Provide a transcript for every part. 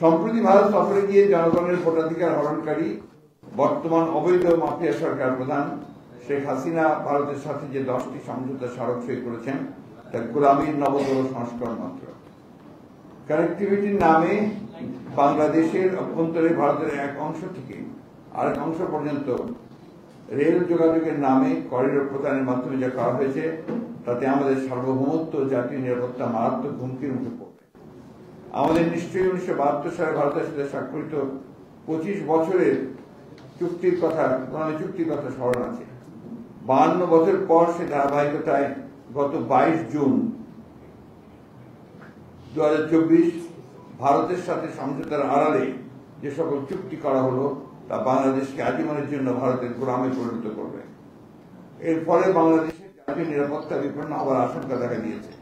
সম্প্রতি ভারত সফরে গিয়ে জনগণের ভোটাধিকার হরণকারী বর্তমান অবৈধ মাফিয়া সরকার প্রধান শেখ হাসিনা ভারতের সাথে যে 10টি সমঝোতা স্মারক সই করেছেন তা গোলামীর নবতর সংস্করণ মাত্র। কানেক্টিভিটির নামে বাংলাদেশের অভ্যন্তরে ভারতের এক অংশ থেকে আরেক অংশ পর্যন্ত রেল যোগাযোগের নামে করিডোর প্রদানের মাধ্যমে যা করা হয়েছে তাতে আমাদের সার্বভৌমত্ব ও জাতীয় নিরাপত্তা মারাত্মক হুমকির মুখে পড়বে। আমাদের নিশ্চয়ই 1972 সালে ভারতের সাথে স্বাক্ষরিত 25 বছরের চুক্তির কথা স্মরণ আছে। 52 বছর পর সে ধারাবাহিকতায় গত 22 জুন 2024 ভারতের সাথে সমঝোতার আড়ালে যে সকল চুক্তি করা হলো তা বাংলাদেশকে আজীবনের জন্য ভারতের গোলামে পরিণত করবে। এর ফলে বাংলাদেশের জাতীয় নিরাপত্তা বিপন্ন হওয়ার আশঙ্কা দেখা দিয়েছে।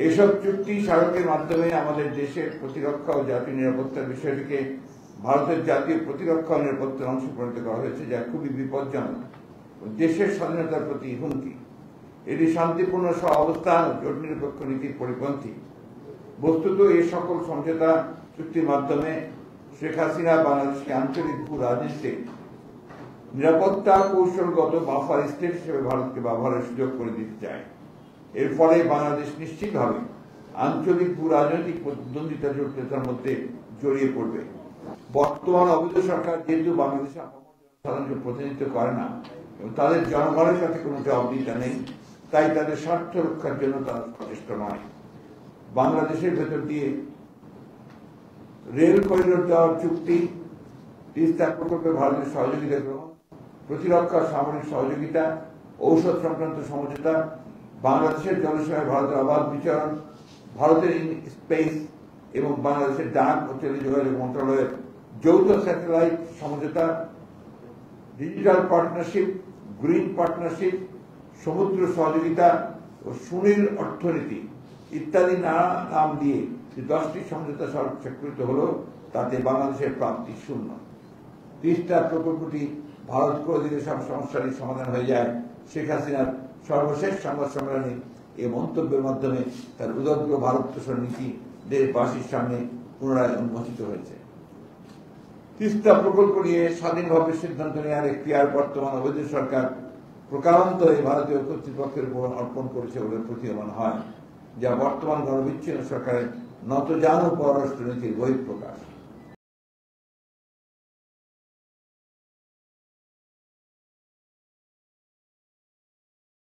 এইসব চুক্তি স্মারকের মাধ্যমে আমাদের দেশের প্রতিরক্ষা ও জাতীয় নিরাপত্তার বিষয়টিকে ভারতের জাতীয় প্রতিরক্ষা ও নিরাপত্তার অংশ পরিণত করা হয়েছে, যা খুবই বিপজ্জনক ও দেশের স্বাধীনতার প্রতি হুমকি। এটি শান্তিপূর্ণ সহাবস্থান ও জোট নিরপেক্ষ নীতির পরিপন্থী। বস্তুত এই সকল সমঝোতা চুক্তির মাধ্যমে শেখ হাসিনা বাংলাদেশকে আঞ্চলিক ভূ রাজনীতিতে নিরাপত্তা কৌশলগত বাফার স্টেট হিসেবে ভারতকে ব্যবহারের সুযোগ করে দিতে চায়। এর ফলে বাংলাদেশ নিশ্চিতভাবে আঞ্চলিক ভূ রাজনৈতিক প্রতিদ্বন্দ্বিতা জটিলতার মধ্যে জড়িয়ে পড়বে। বর্তমান অবৈধ সরকার যেহেতু বাংলাদেশের সাধারণকে প্রতিনিধিত্ব করে না এবং তাদের জনগণের সাথে কোনো জবাবদিহিতা নেই, তাই তাদের স্বার্থ রক্ষার জন্য তারা সচেষ্ট নয়। বাংলাদেশের ভেতর দিয়ে রেল করিডোর দেওয়ার চুক্তি, তিস্তা প্রকল্পে ভারতের সহযোগিতা গ্রহণ, প্রতিরক্ষা সামরিক সহযোগিতা, ঔষধ সংক্রান্ত সমঝোতা, বাংলাদেশের জনসেবায় ভারতের অবাধ বিচরণ, ভারতের স্পেস এবং বাংলাদেশের ডাক ও টেলিযোগাযোগ মন্ত্রণালয়ের যৌথ স্যাটেলাইট সমঝোতা, ডিজিটাল পার্টনারশিপ, গ্রিন পার্টনারশিপ, সমুদ্র সহযোগিতা ও সুনীল অর্থনীতি ইত্যাদি নানা নাম দিয়ে যে 10টি সমঝোতা স্বাক্ষরিত হলো তাতে বাংলাদেশের প্রাপ্তি শূন্য। তিস্তা প্রকল্পটি ভারত করে দিলে সব সমস্যারই সমাধান হয়ে যায়। শেখ হাসিনার সর্বশেষ সংবাদ সম্মেলনে এই মন্তব্যের মাধ্যমে তার উদগ্র ভারত তোষণ নীতি দেশবাসীর সামনে পুনরায় উন্মোচিত হয়েছে। তিস্তা প্রকল্প নিয়ে স্বাধীনভাবে সিদ্ধান্ত নেওয়ার এখতিয়ার বর্তমান অবৈধ সরকার প্রকারান্ত হয়ে ভারতীয় কর্তৃপক্ষের উপর অর্পণ করেছে বলে প্রতীয়মান হয়, যা বর্তমান গণবিচ্ছিন্ন সরকারের নতজানু পররাষ্ট্র নীতির বহিঃপ্রকাশ।